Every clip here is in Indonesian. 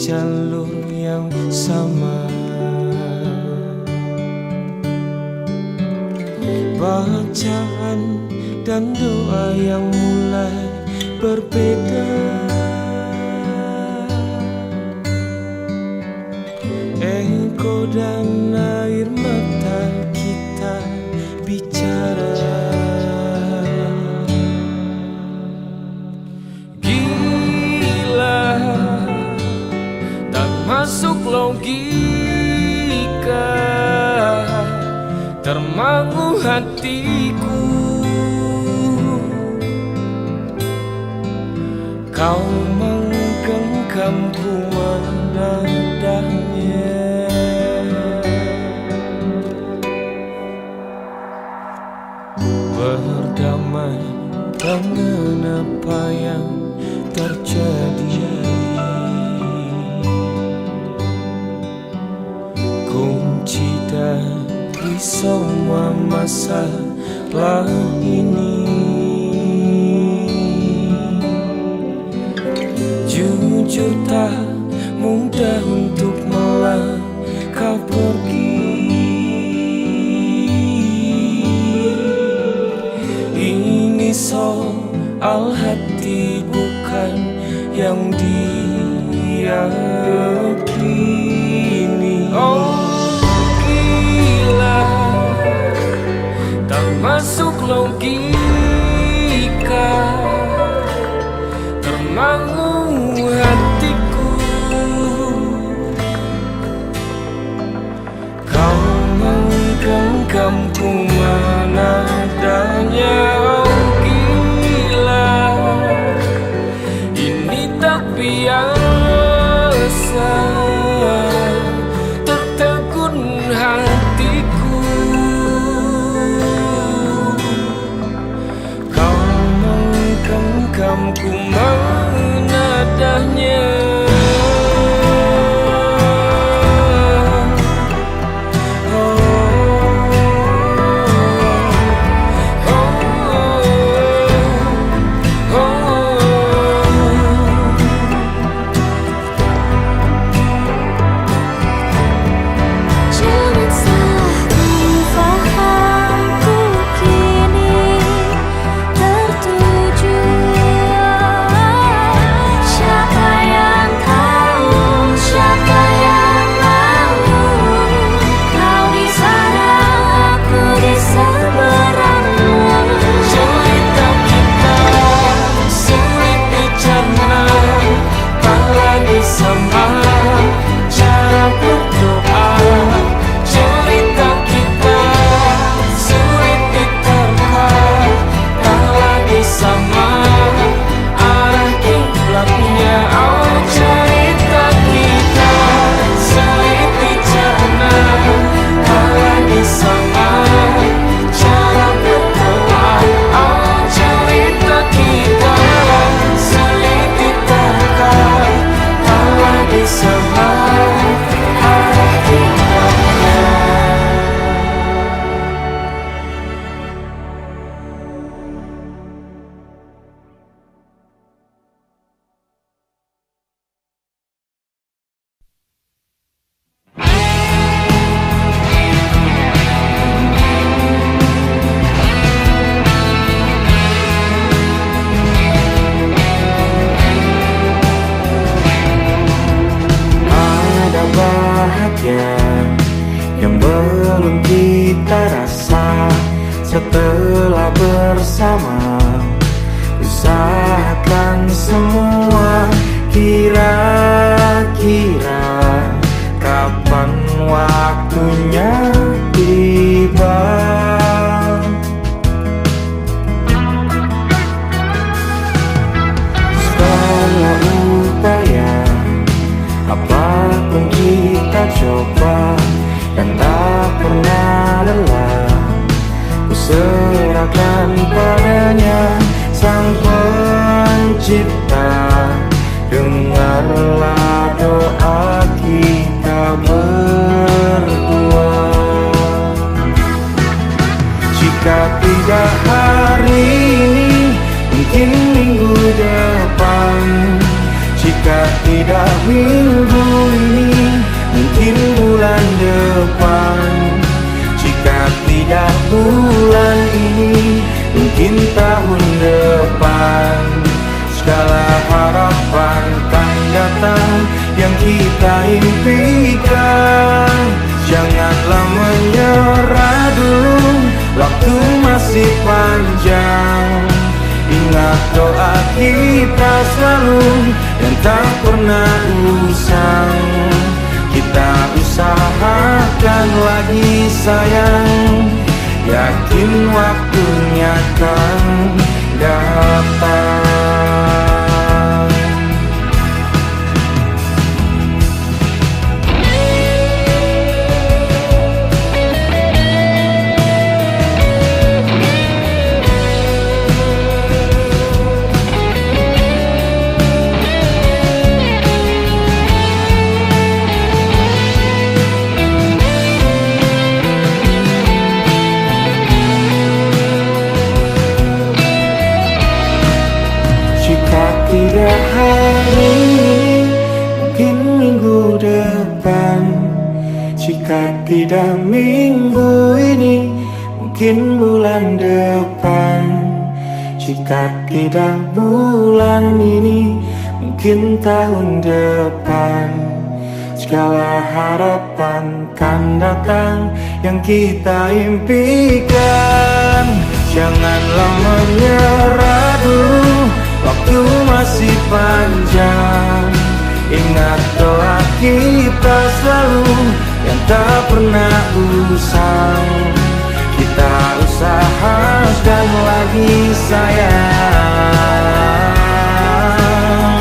jalur yang sama. Bacaan dan doa yang mulai berbeda. Engkau dan air mata kita bicara. Gila, tak masuk logika, termangu hatiku. Kau menggenggamku menadahnya. Berdamai dengan apa yang terjadi. Kunci dari semua masalah ini, jujur tak mudah untuk melangkah pergi. Ini soal hati bukan yang diyakini. Oh gila, tak masuk logika, termangu hatiku. Kau menggenggamku menadanya. Oh gila, ini tak biasa, tertegun hatiku. Kau menggenggamku menadahnya. Yang belum kita rasa setelah bersama, usahakan semua. Kira-kira kapan waktunya tiba? Setelah upaya apapun kita coba dan tak pernah lelah, ku serahkan padanya Sang Pencipta. Dengarlah doa kita berdua. Jika tidak hari ini, mungkin minggu depan. Jika tidak minggu ini, mungkin bulan depan. Jika tidak bulan ini, mungkin tahun depan. Segala harapan kan datang yang kita impikan. Janganlah menyerah dulu, waktu masih panjang. Ingat doa kita selalu dan tak pernah usang. Kita usahakan lagi sayang, yakin waktunya akan datang. Tidak hari ini, mungkin minggu depan. Jika tidak minggu ini, mungkin bulan depan. Jika tidak bulan ini, mungkin tahun depan. Segala harapan kan datang yang kita impikan. Janganlah menyerah dulu, waktu masih panjang. Ingat doa kita selalu yang tak pernah usang. Kita usahakan lagi sayang.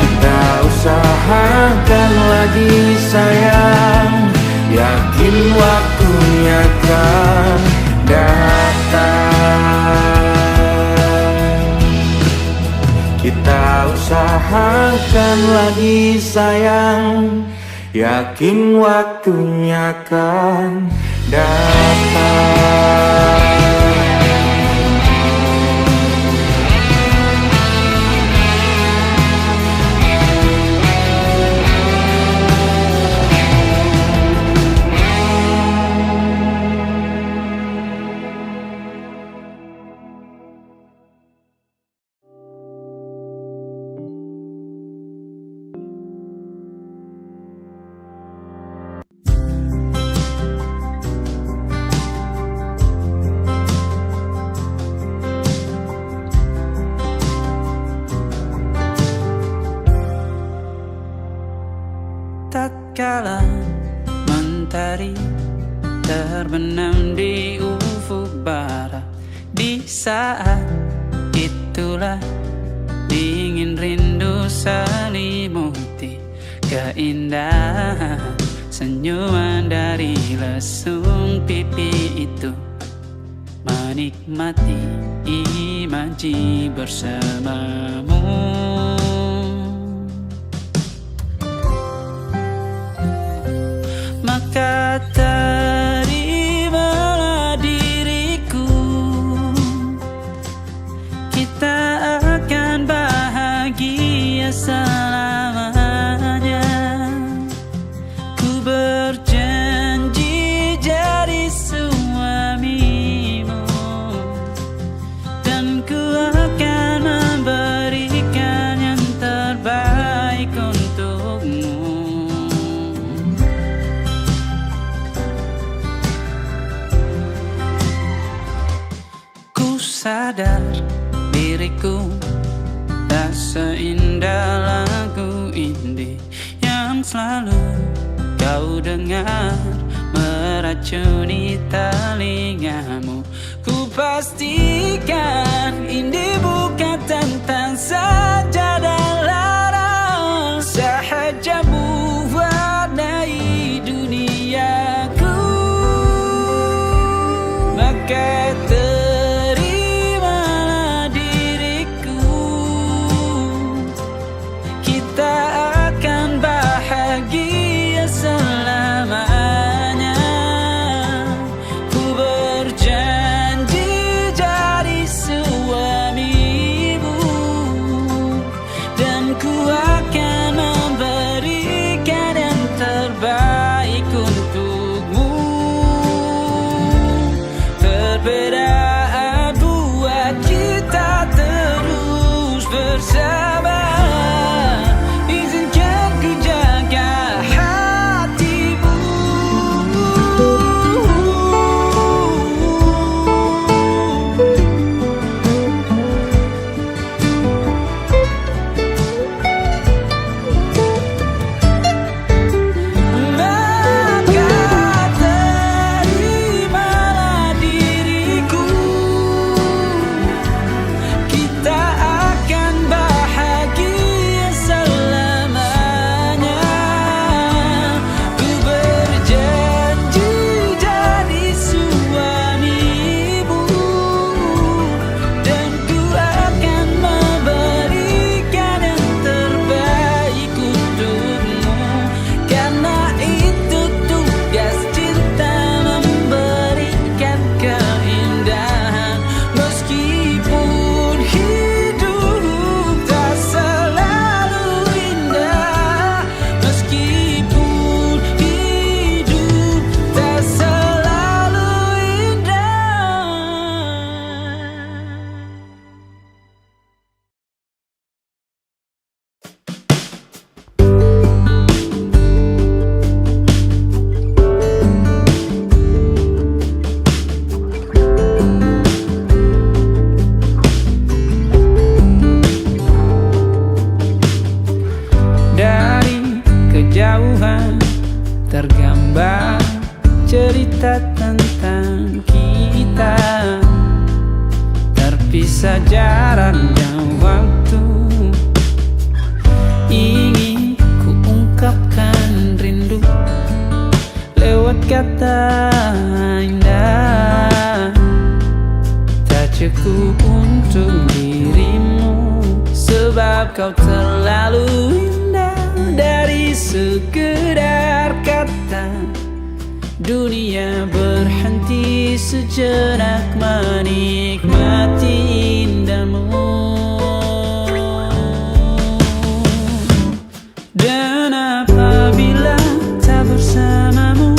Kita usahakan lagi sayang, yakin waktunya akan datang. Kita usahakan lagi sayang, yakin waktunya akan datang. Tatkala mentari terbenam di ufuk barat, di saat itulah dingin rindu selimuti keindahan senyuman dari lesung pipi itu. Menikmati imaji bersamamu. Maka terimalah diriku, kita akan bahagia selamanya. Ku berjanji jadi suamimu, dan ku akan memberikan yang terbaik untukmu. Sadar diriku tak seindah lagu indie yang selalu kau dengar meracuni telingamu. Ku pastikan indie bukan tentang sajadah lara, sahaja mewarnai duniaku. Maka selamanya. Ku berjanji jadi bersama. Izinkan ku jaga hatimu. Maka terimalah diriku, kita akan bahagia selamanya. Ku berjanji jadi suamimu, dan ku akan memberikan yang terbaik untukmu. Karena itu tugas cinta, memberikan keindahan. Meskipun hidup tak selalu indah, meskipun hidup tak selalu indah. Dari kejauhan tergambar cerita tentang kita, terpisah jarak dan waktu. Ingin ku ungkapkan rindu lewat kata indah, tak cukup untuk dirimu, sebab kau terlalu indah. Dari sekedar kata, dunia berhenti sejenak menikmati indahmu. Dan apabila tak bersamamu,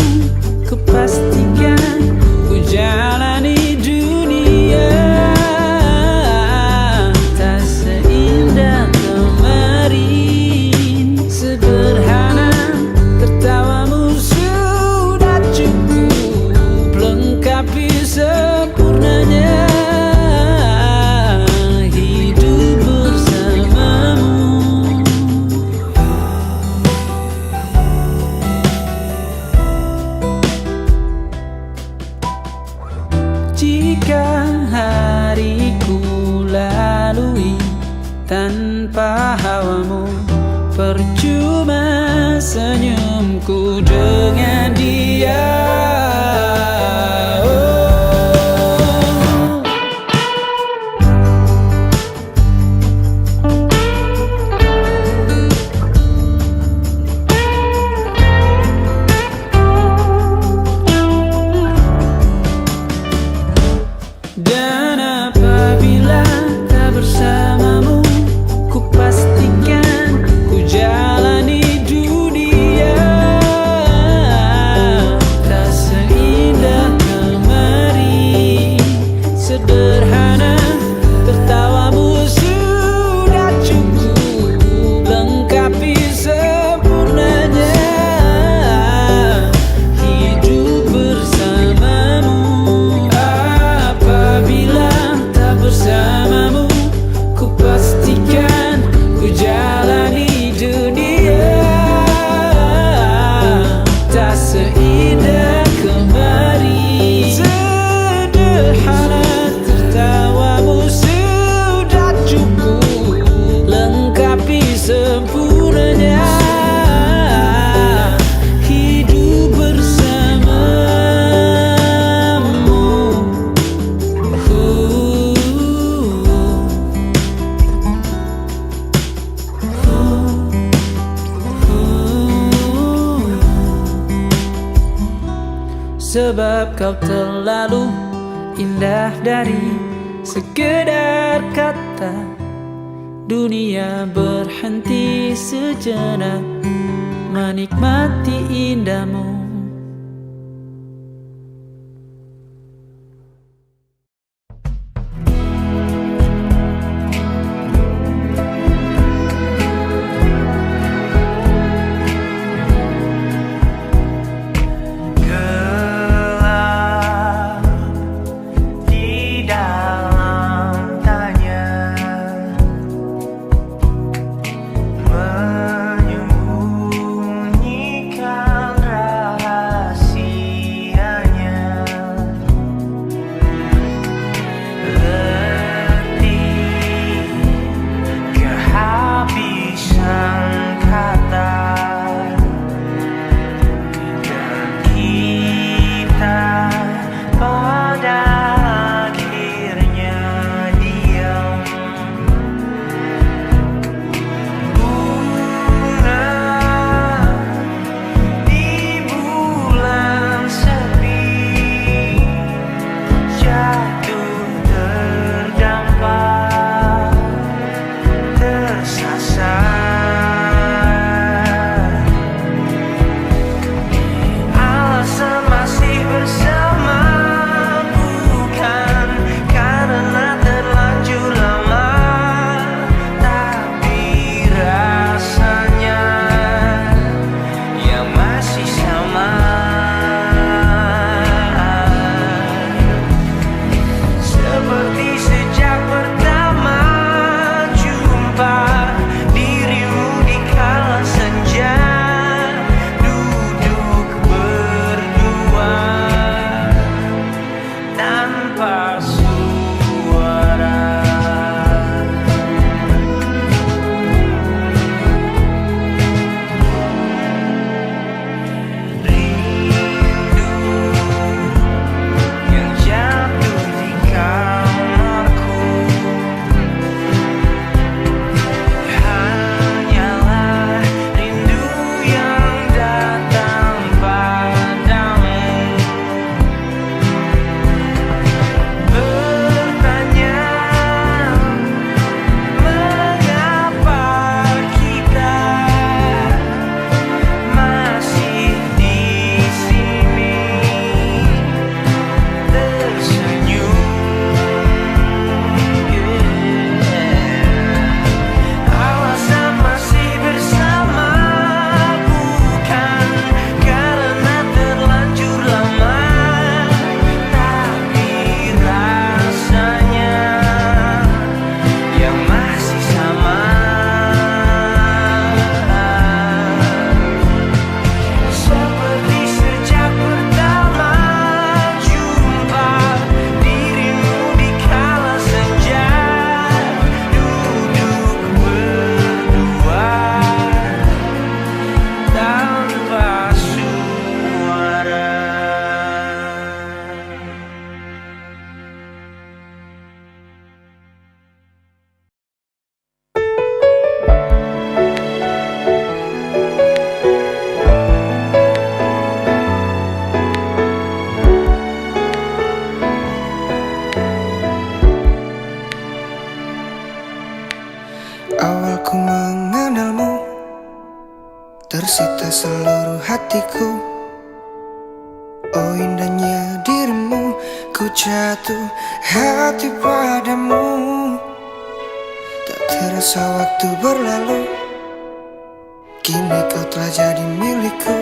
ku pastikan ku jalani dunia tak seindah kemarin. Sederhana, tertawamu sudah cukup lengkapi sempurnanya hidup bersamamu. Jika hariku lalui tanpa hawamu, percuma senyumku dengan dia. Dan apabila tak bersamamu, ku pastikan ku jalani dunia tak seindah kemarin. Sederhana, tertawamu sudah cukup lengkapi sempurnanya hidup bersamamu. Apabila tak bersamamu, ku pastikan ku jalani dunia tak seindah kemarin. Sederhana, tertawamu sudah cukup lengkapi sempurnanya hidup bersamamu. Sebab kau terlalu indah dari sekedar kata, dunia berhenti sejenak menikmati indahmu. Aku mengenalmu, tersita seluruh hatiku. Oh indahnya dirimu, ku jatuh hati padamu. Tak terasa waktu berlalu, kini kau telah jadi milikku.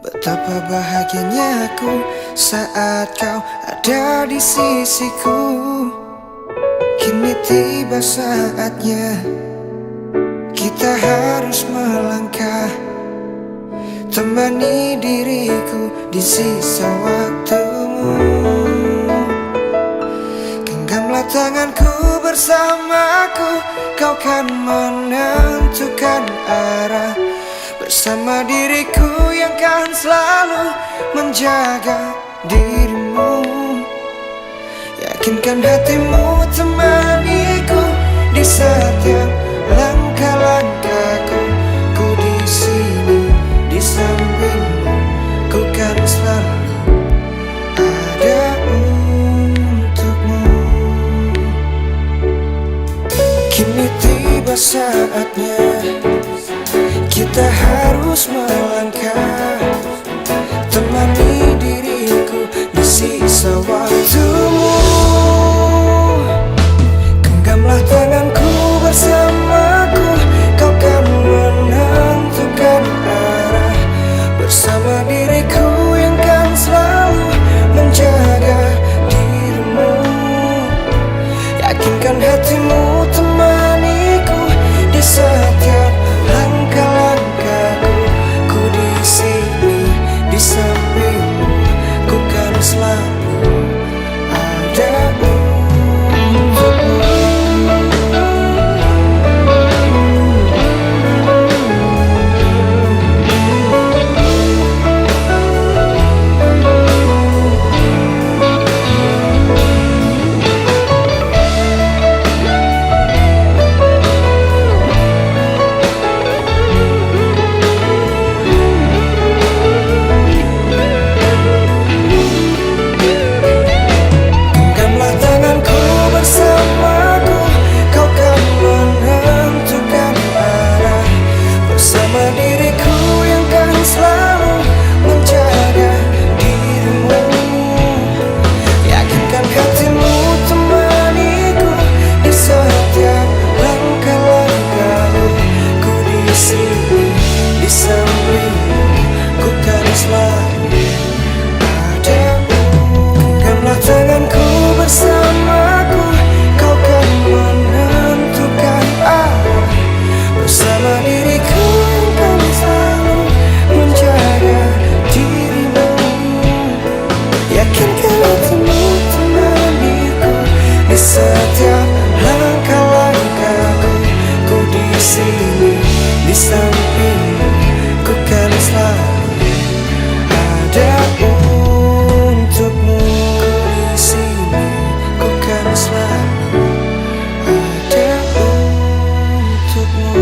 Betapa bahagianya aku saat kau ada di sisiku. Kini tiba saatnya kita harus melangkah, temani diriku di sisa waktumu. Genggamlah tanganku bersamaku, kau kan menentukan arah. Bersama diriku yang kan selalu menjaga dirimu. Yakinkan hatimu, temaniku di setiap langkah-langkahku. Ku di sini di sampingmu, ku kan selalu ada untukmu. Kini tiba saatnya kita harus melangkah, temani diriku di sisa waktumu. Genggamlah tanganku bersamaku, kau kan menentukan arah. Bersama diriku yang kan selalu menjaga dirimu. Yakinkan hatimu, temaniku di setiap langkah-langkahku. Ku di sini di sampingmu, ku kan selalu ada untukmu. Setiap langkah-langkahku, ku di sini di sampingmu, ku kan selalu ada untukmu. Ku di sini, ku kan selalu ada untukmu.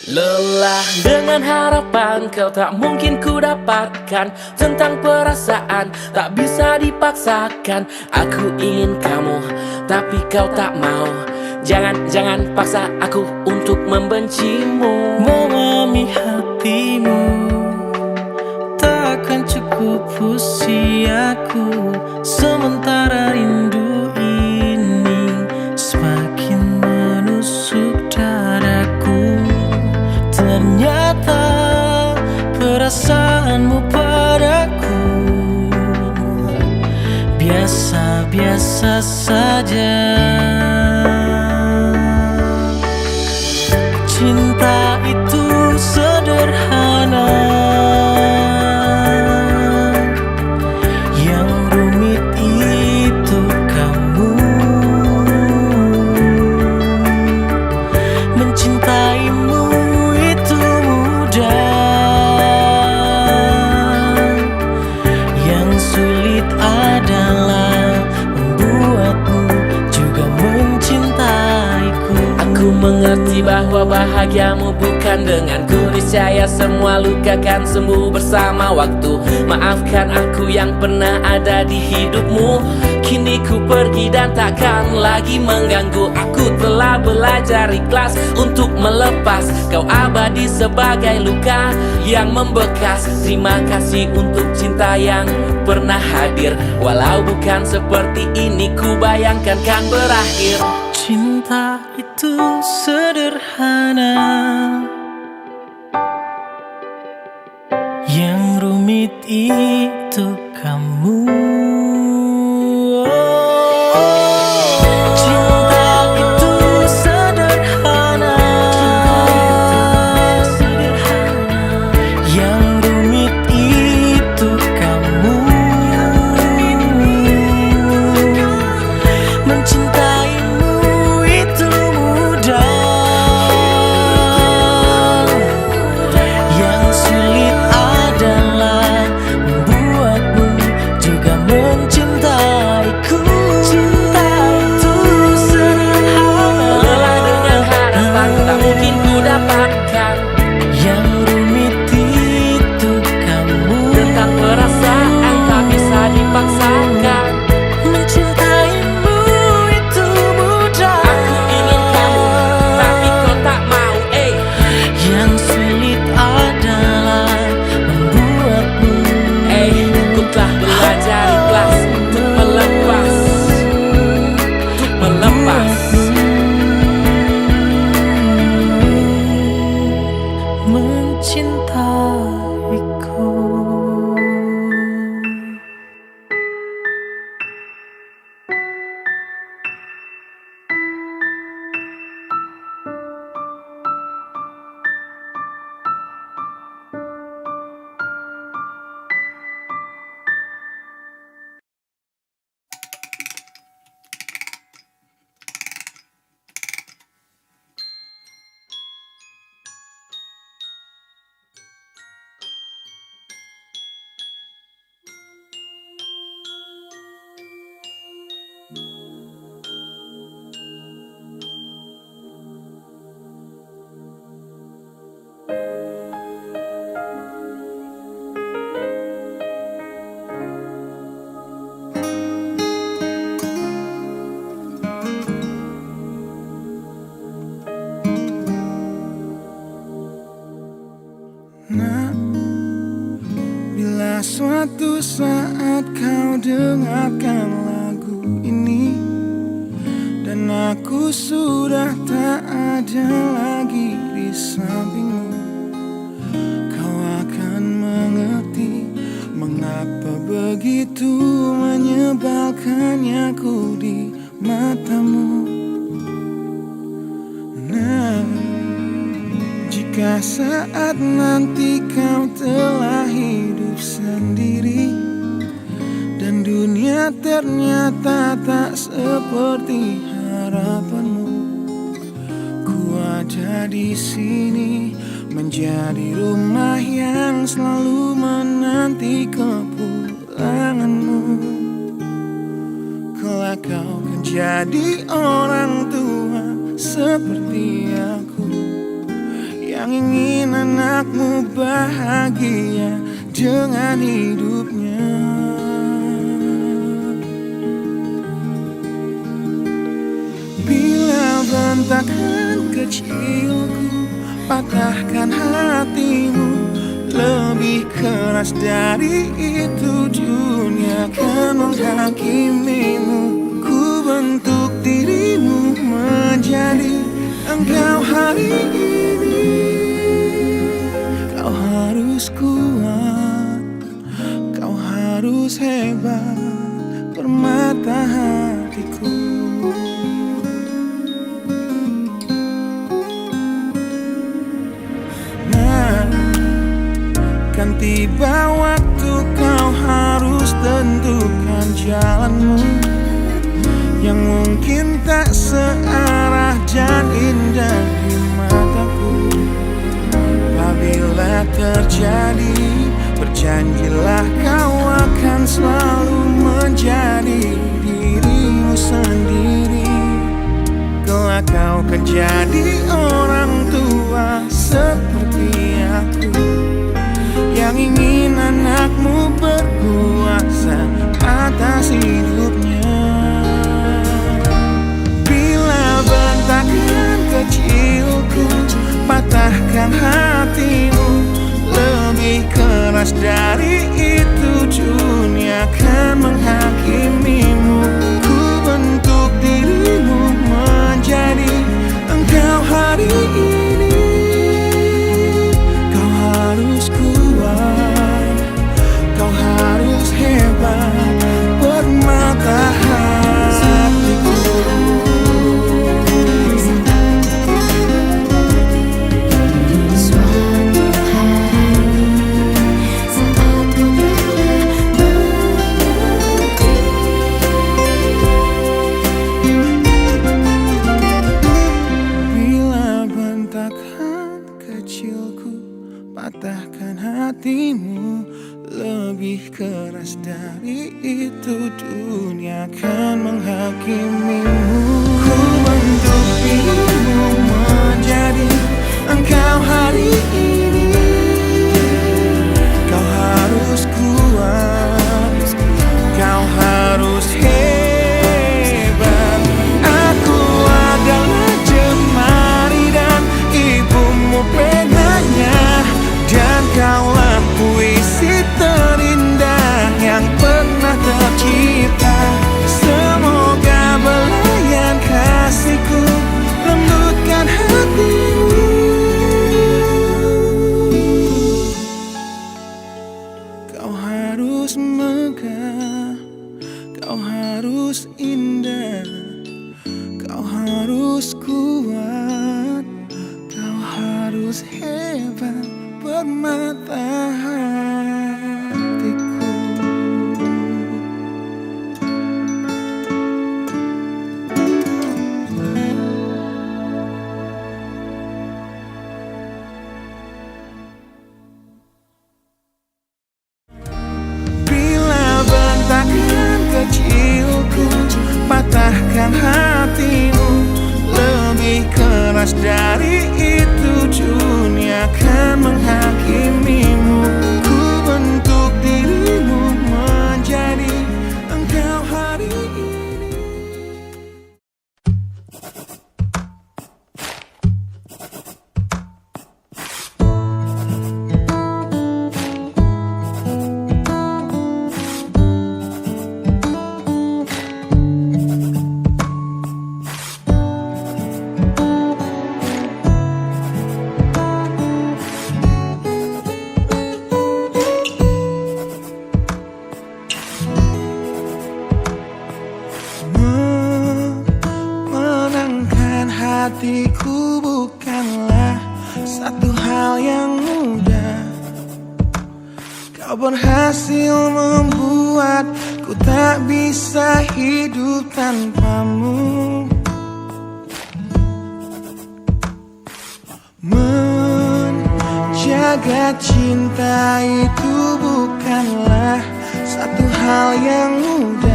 Lelah dengan harapan kau tak mungkin ku dapatkan. Tentang perasaan tak bisa dipaksakan. Aku ingin kamu tapi kau tak mau. Jangan paksa aku untuk membencimu. Memahami hatimu takkan cukup padaku. Sementara rindu ini semakin menusuk dadaku. Ternyata perasaanmu padaku biasa-biasa saja. Cinta itu sederhana, yang rumit itu kamu. Mencintaimu itu mudah, yang sulit adalah membuatmu juga mencintaiku. Aku mengerti bahwa bahagiamu bukan denganku. Niscaya semua luka kan sembuh bersama waktu. Maafkan aku yang pernah ada di hidupmu. Kini ku pergi dan takkan lagi mengganggu. Aku telah belajar ikhlas untuk melepas. Kau abadi sebagai luka yang membekas. Terima kasih untuk cinta yang pernah hadir. Walau bukan seperti ini ku bayangkan kan berakhir. Cinta itu sederhana, yang rumit itu kamu. Cinta itu sederhana, yang rumit itu kamu. Mencintaimu itu mudah, yang sulit adalah membuatmu juga mencintaiku. Cinta itu sederhana, Lelah dengan harapan tak mungkin ku dapatkan. yang rumit itu kamu. Tentang perasaan tak bisa dipaksakan. Mencintaimu itu mudah, Aku ingin kamu tapi kau tak mau. yang sulit adalah membuatmu. Ku telah belajar ikhlas untuk melepas. Untuk melepas. Mencintaiku. Nah, bila suatu saat kau dengarkan lagu ini dan aku sudah tak ada lagi di sampingmu, kau akan mengerti mengapa begitu menyebalkannya aku di matamu. Nah, jika saat nanti kau telah hidup sendiri dan dunia ternyata tak seperti harapanmu, ku ada di sini menjadi rumah yang selalu menanti kepulanganmu. Kelak kau kan jadi orang tua seperti aku, yang ingin anakmu bahagia dengan hidupnya. Bila bentakan kecilku patahkan hatimu, lebih keras dari itu, dunia kan menghakimimu. Ku bentuk dirimu menjadi engkau hari ini. Kau harus kuat, kau harus hebat, permata hatiku. Nah, kan tiba waktu kau harus tentukan jalanmu, yang mungkin tak searah dan indah di mataku. Apabila terjadi, berjanjilah kau akan selalu menjadi dirimu sendiri. Kelak kau kan jadi orang tua seperti aku, yang ingin anakmu berkuasa atas hidupnya. Bila bentakan kecilku patahkan hatimu, lebih keras dari itu, dunia kan menghakimimu. Ku bentuk dirimu menjadi engkau hari ini. Kau harus kuat, kau harus hebat, permata hatiku. Patahkan hatimu, lebih keras dari itu, dunia kan menghakimimu. Ku bentuk dirimu menjadi engkau hari ini. Kau harus kuat, kau harus hebat. Aku adalah jemari dan ibumu penanya, dan kaulah puisi terindah yang pernah tercipta. Semoga belayan kasihku lembutkan hatimu. Kau harus megah, kau harus indah, kau harus kuat, kau harus hebat, permata hatiku. Bila bentakan kecilku patahkan hatimu, lebih keras dari itu, dunia kan menghakimimu. Ku bentuk dirimu menjadi engkau hari ini. Hatiku bukanlah satu hal yang mudah. Kau berhasil membuatku tak bisa hidup tanpamu. Menjaga cinta itu bukanlah satu hal yang mudah.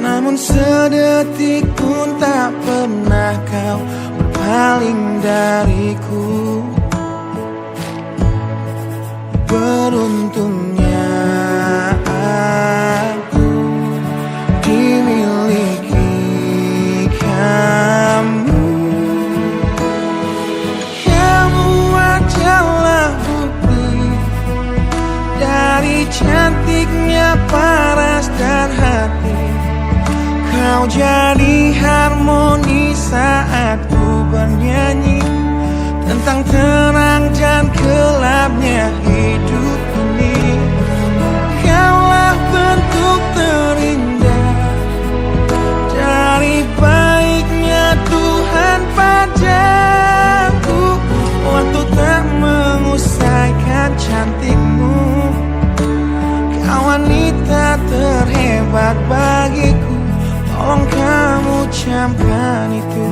Namun sedetik pun tak pernah kau berpaling dariku. Beruntungnya aku dimiliki kamu. Kamu adalah bukti Kau jadi harmoni saat ku bernyanyi tentang terang dan gelapnya hidup ini. Kaulah bentuk terindah dari baiknya Tuhan padaku. Waktu tak mengusaikan cantikmu, kau wanita terhebat bagiku. Tolong kamu camkan itu.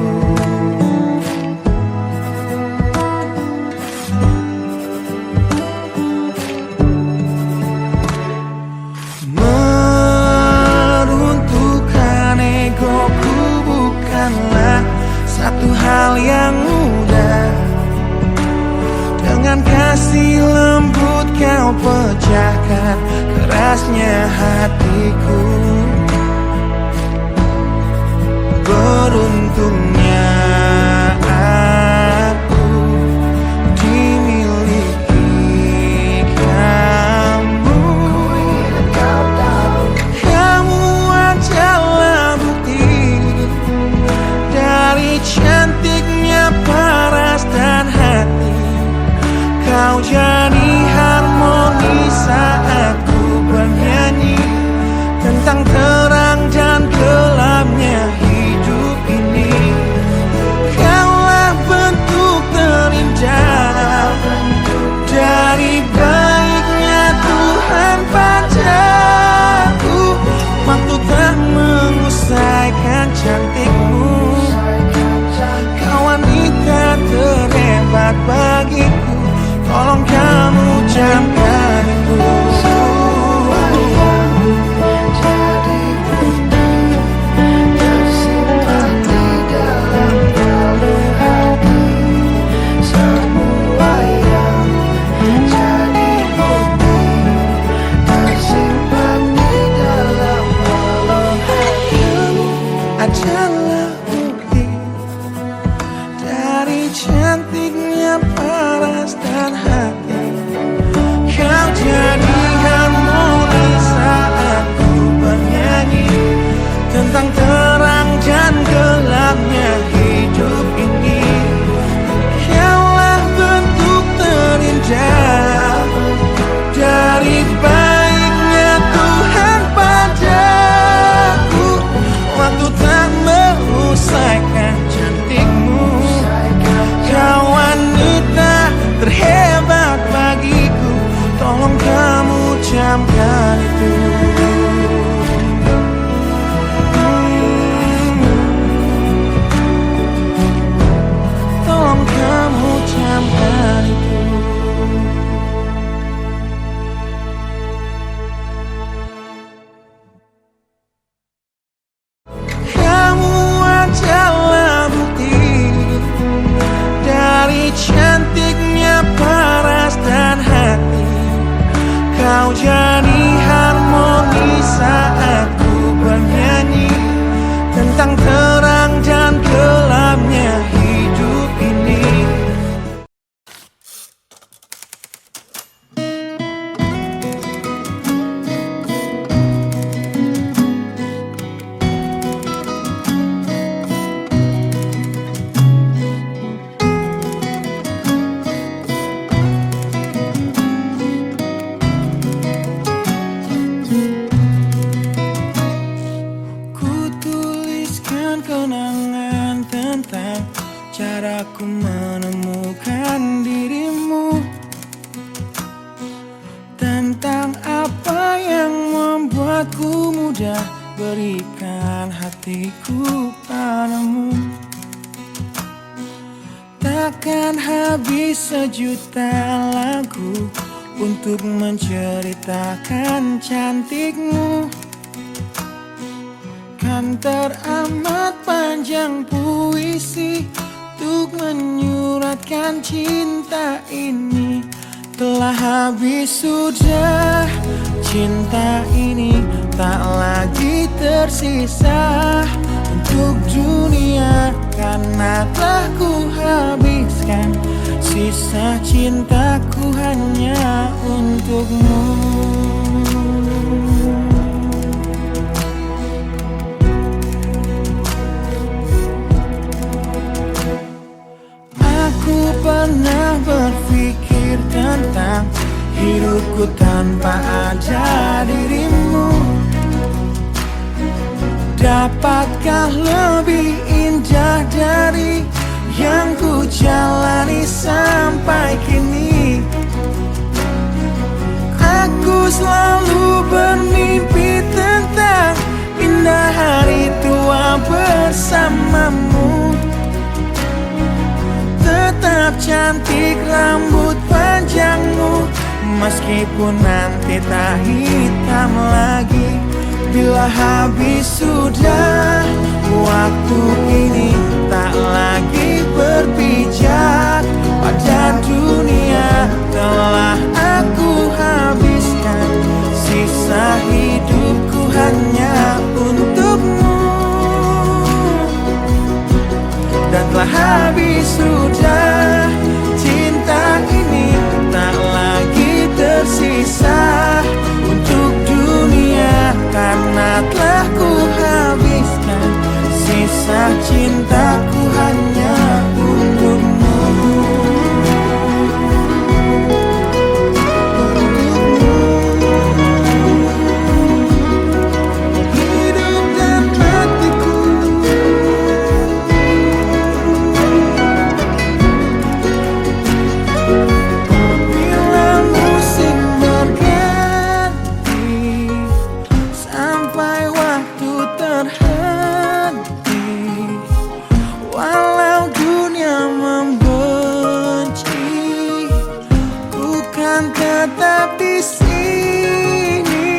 Meruntuhkan egoku bukanlah satu hal yang mudah. Dengan kasih lembut kau pecahkan kerasnya hatiku. Beruntungnya aku dimiliki kamu. Kamu adalah bukti dari cantiknya paras dan hati. Kau jadi harmoni saat ku bernyanyi tentang terang dan gelapnya hidup ini. Kaulah bentuk terindah dari baiknya Tuhan padaku. Waktu tak mengusaikan cantikmu, kau wanita terhebat bagiku. Tolong kamu camkan itu. Adalah bukti dari cantiknya paras dan hati. Kau jadi harmoni saat ku bernyanyi tentang terang dan gelapnya hidup ini. Kaulah bentuk terindah dari baiknya Tuhan padaku. Waktu tak mengusaikan cantikmu, kau wanita terhebat bagiku. Tolong kamu camkan itu. Tolong kamu camkan itu. Kamu adalah bukti dari cantiknya paras dan hati. Kau jadi harmoni saat ku bernyanyi tentang terang dan gelapnya hidup ini. Kenangan tentang caraku menemukan dirimu, tentang apa yang membuatku mudah berikan hatiku padamu. Takkan habis sejuta lagu untuk menceritakan cantikmu. Kan teramat panjang puisi untuk menyuratkan cinta ini. Telah habis sudah cinta ini, tak lagi tersisa untuk dunia, karena telah ku habiskan sisa cintaku hanya untukmu. berpikir tentang hidupku tanpa ada dirimu. Dapatkah lebih indah dari yang ku jalani sampai kini? Aku selalu bermimpi tentang indah hari tua bersamamu. Tetap cantik rambut panjangmu, meskipun nanti tak hitam lagi. Bila habis sudah waktu ini, tak lagi berpijak pada dunia. Telah aku habiskan sisa hidupku hanya untukmu. Dan telah habis sudah cinta ini, tak lagi tersisa untuk dunia. Karena telah ku habiskan sisa cintaku hanya untukmu. Hidup dan matiku, bila musim berganti, sampai waktu terhenti, walau dunia membenci, ku kan tetap di sini.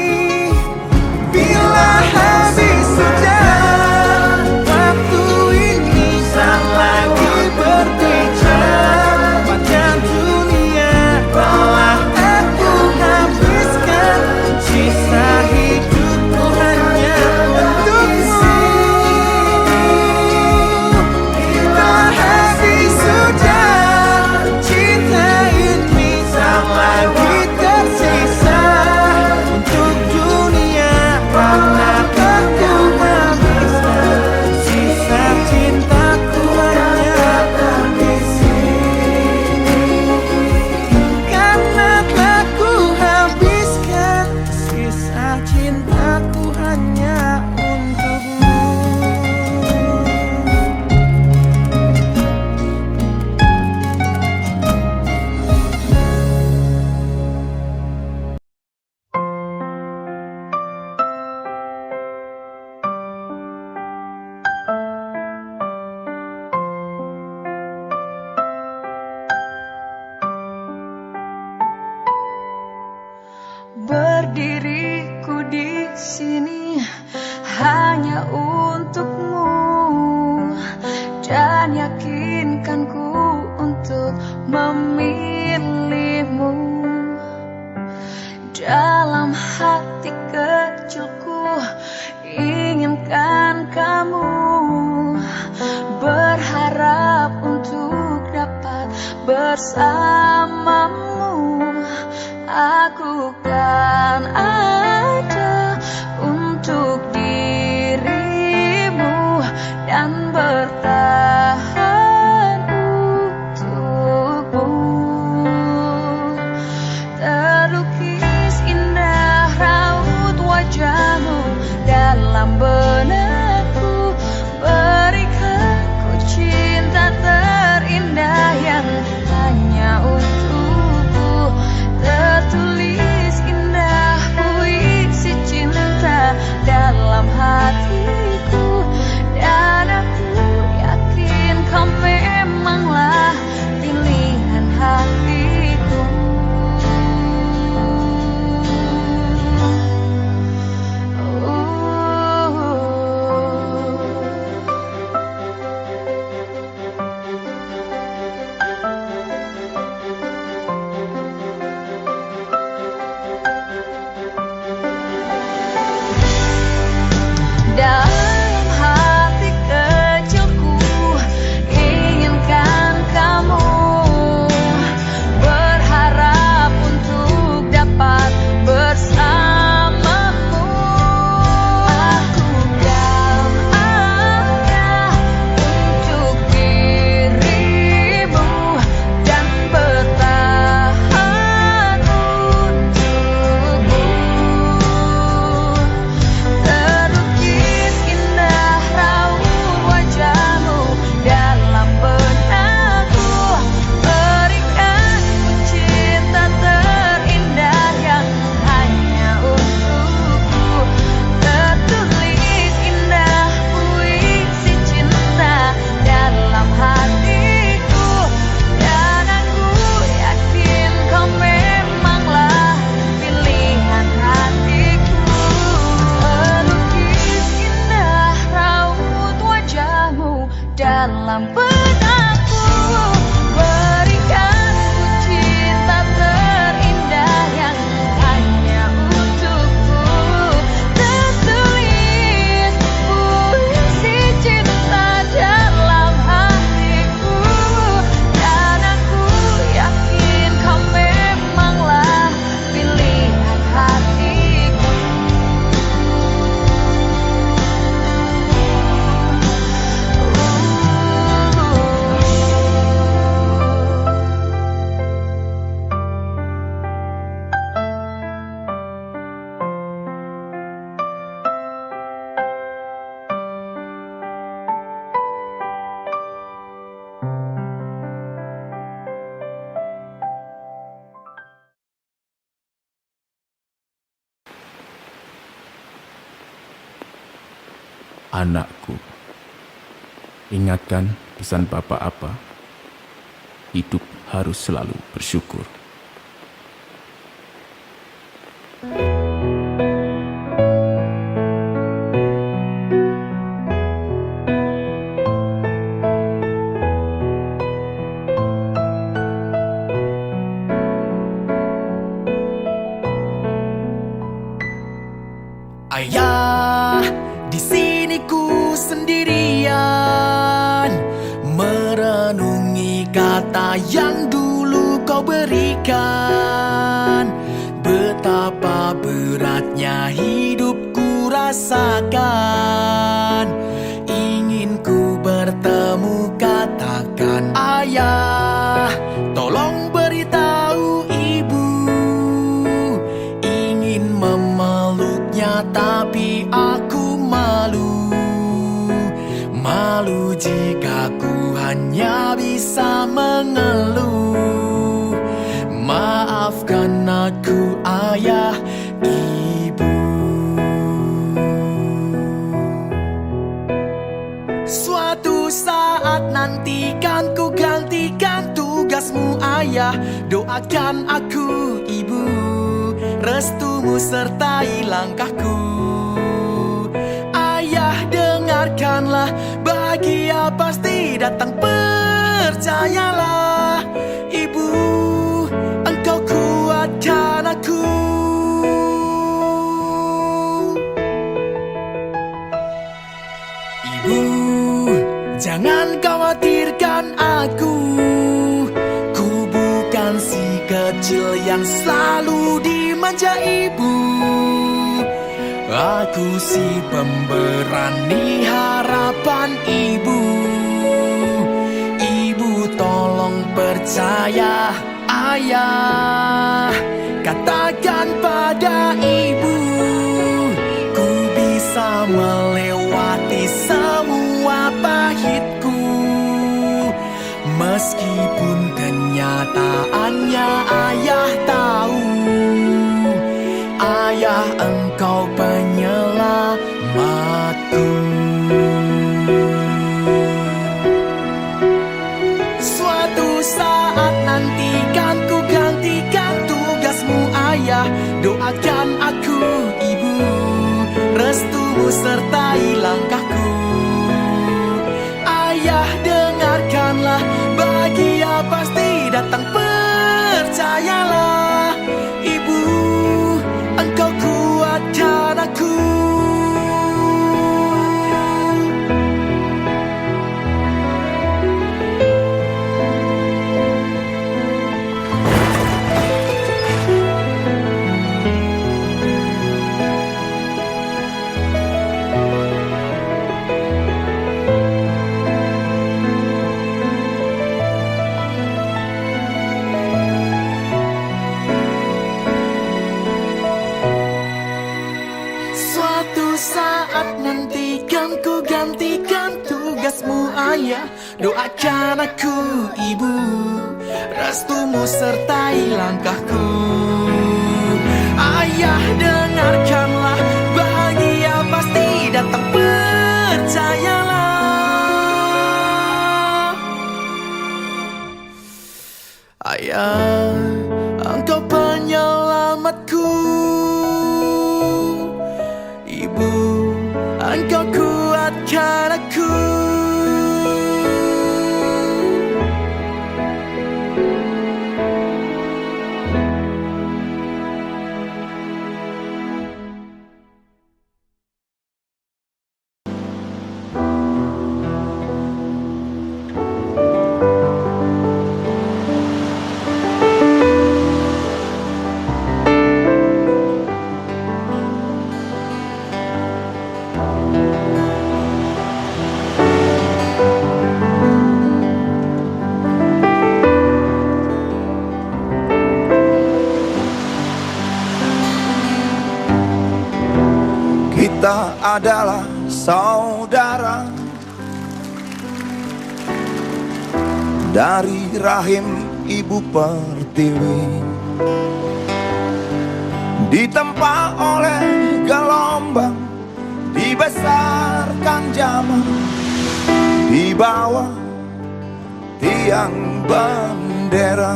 Bila habis sudah waktu ini, tak lagi berbicara pada dunia. Telah aku habiskan sisa hidupku hanya untukmu. Bila habis sudah cinta ini, tak lagi tersisa untuk dunia. Karena aku habiskan sisa cintaku hanya di sini. Karena telah ku habiskan sisa cintaku hanya untukmu. Berdiriku di sini hanya untukmu, dan yakinkanku untuk memilihmu. Dalam hati kecilku inginkan kamu, berharap untuk dapat bersamamu. Aku kan ada untuk dirimu dan bertahan untukmu. Terlukis indah raut wajahmu dalam benakku, berikan ku cinta terindah yang hanya untukmu. Tertulis indah puisi Anakku, ingatkan pesan Bapak apa? Hidup harus selalu bersyukur. Ayah, di sini ku sendirian, merenungi kata yang dulu kau berikan. Betapa beratnya hidup ku rasakan. Ingin ku bertemu, katakan ayah, tolong beritahu ibu. Ingin memeluknya tapi aku malu. Malu jika ku hanya bisa mengeluh. Maafkan aku ayah, ibu. Suatu saat nanti kan ku gantikan tugasmu ayah. Doakan aku ibu, restumu sertai langkahku. Ayah dengarkanlah, bahagia pasti datang, percayalah. Ibu, engkau kuatkan aku. Ibu, jangan khawatirkan aku. Ku bukan si kecil yang selalu dimanja ibu. Aku si pemberani harapan ibu. Ibu tolong percaya ayah. Katakan pada ibu, ku bisa melewati semua pahitku. Meskipun kenyataannya ayah tahu, ayah engkau penyelamatku. Suatu saat nanti kan ku gantikan tugasmu ayah. Doakan aku ibu, restumu sertai langkahku. Ayah dengarkanlah, bahagia pasti datang, percayalah. Ibu, engkau kuatkan aku. Suatu saat nanti kan ku gantikan tugasmu ayah. Doakan aku ibu, restumu sertai langkahku. Ayah dengarkanlah, bahagia pasti datang, percayalah. Ayah, engkau penyelamatku. Ibu, engkau kuatkan aku. Kita adalah saudara dari rahim ibu pertiwi, ditempa oleh gelombang, dibesarkan berjamaah di bawah tiang bendera.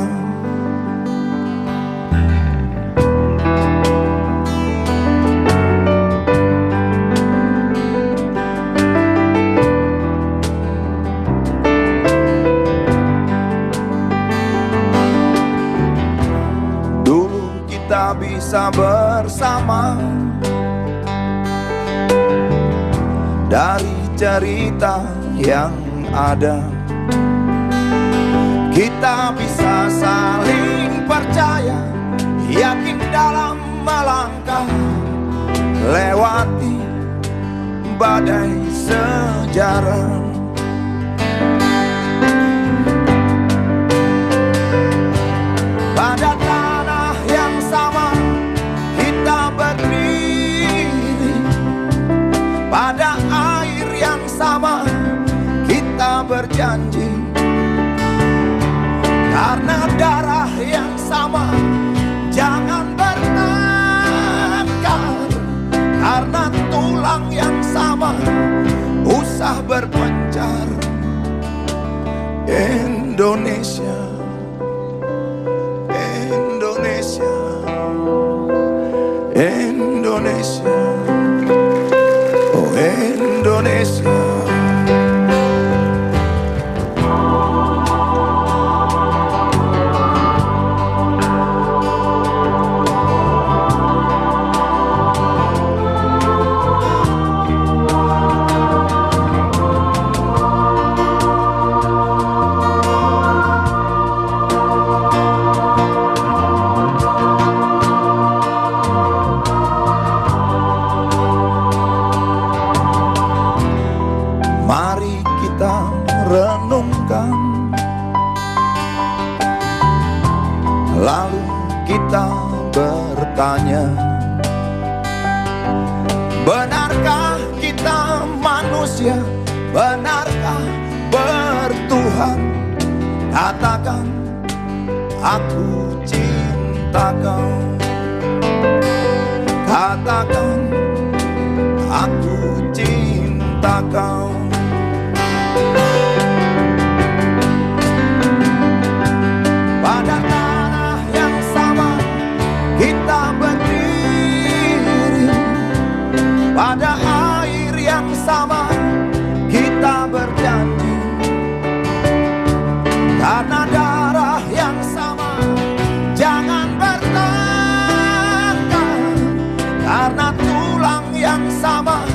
Dulu kita bisa bersama, dari cerita yang ada kita bisa saling percaya, yakin dalam melangkah lewati badai sejarah. Pada tanah yang sama kita berdiri, pada air yang sama kita berjanji, karena darah yang sama jangan bertengkar, karena tulang yang sama usah berpencar. Indonesia, Indonesia, Indonesia, oh Indonesia. Mari kita renungkan, lalu kita bertanya, benarkah kita manusia? Benarkah bertuhan? Katakan, aku cinta kau. Katakan, aku cinta kau. Pada tanah yang sama kita berdiri, pada air yang sama kita berjanji, karena darah yang sama jangan bertengkar, karena tulang yang sama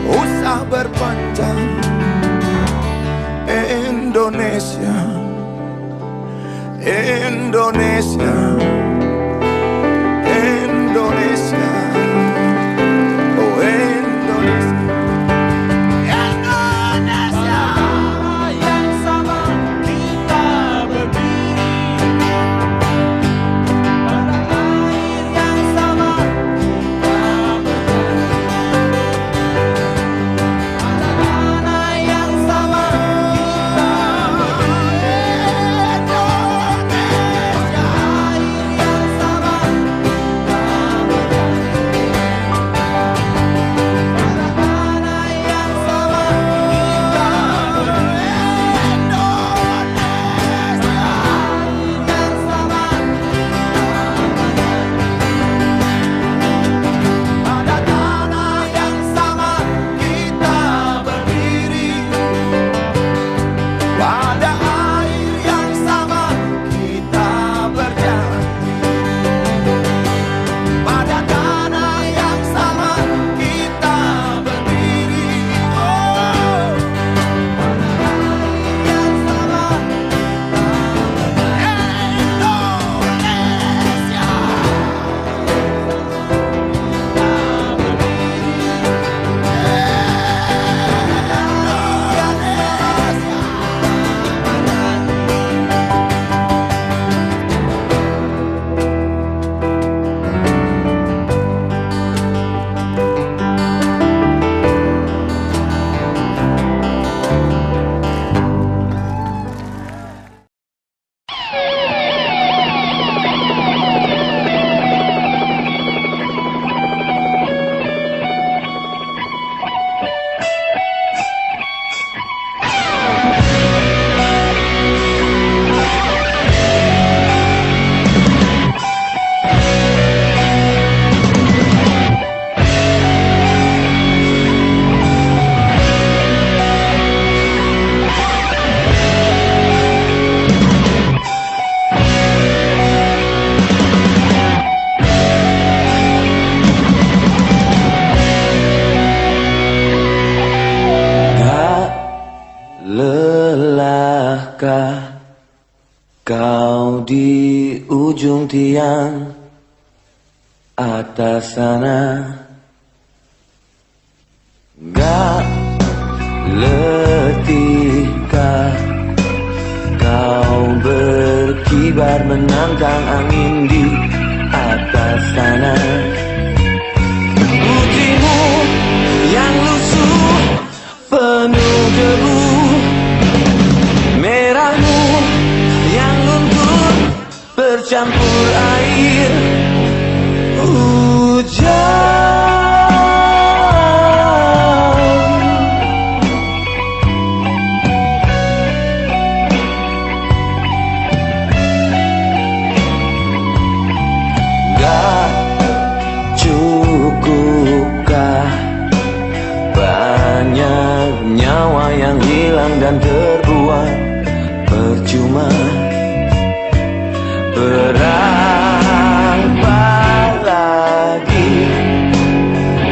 usah berpencar. Indonesia, Indonesia, Indonesia, oh Indonesia. Indonesia yang sama kita berdiri, pada air yang sama kita berdiri, pada tanah yang sama kita berdiri. Indonesia Adakah kau di ujung tiang atas sana? Gak letihkah kau berkibar menantang angin di atas sana? Putihmu yang lusuh penuh debu, merahmu yang luntur bercampur air hujan. Gak cukupkah banyak nyawa yang hilang dan terbuang percuma? Berapa lagi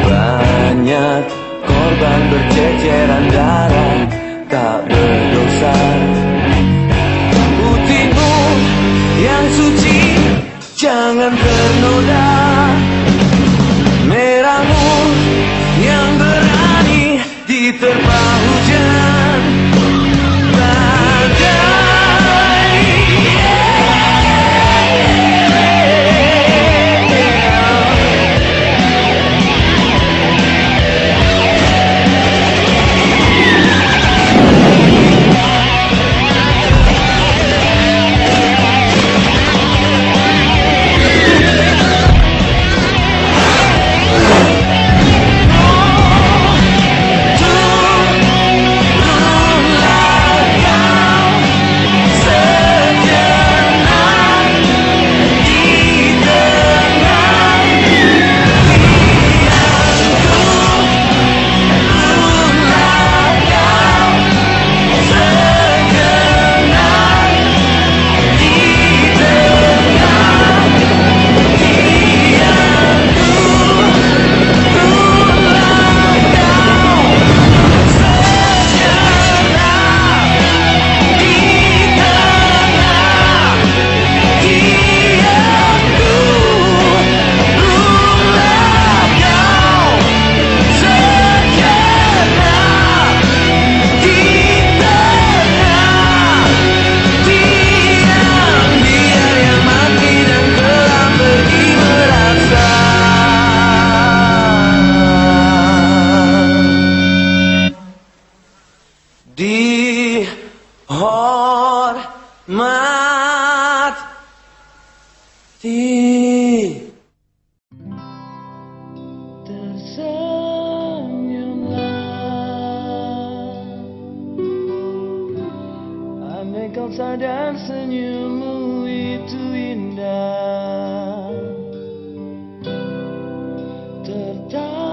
banyak korban berceceran darah tak berdosa? Putihmu yang suci jangan ternoda, merahmu yang berani diterpa hujan badai. Dihormati. Tersenyumlah, andai kau sadar senyummu itu indah. Tertawalah,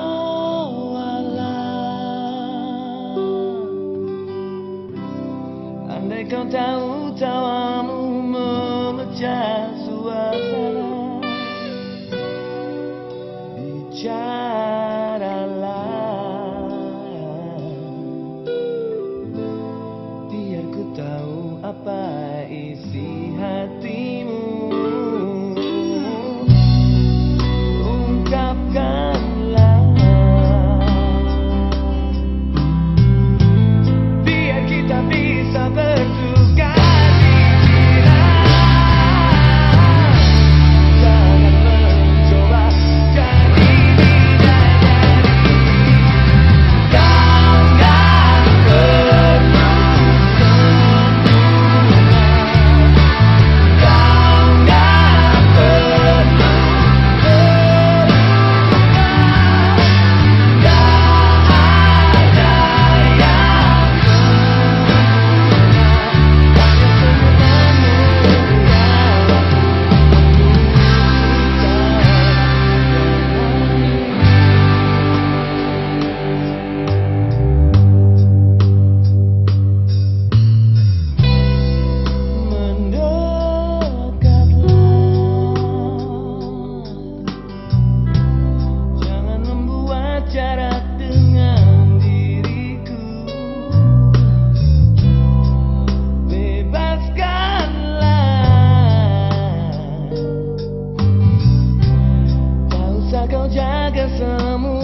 andai kau tahu tawamu memecah suasana. Bicaralah, biar ku tahu apa isi hatimu. Ungkapkanlah, biar kita bisa bertukar pikiran. Jangan mencoba jadi ketemu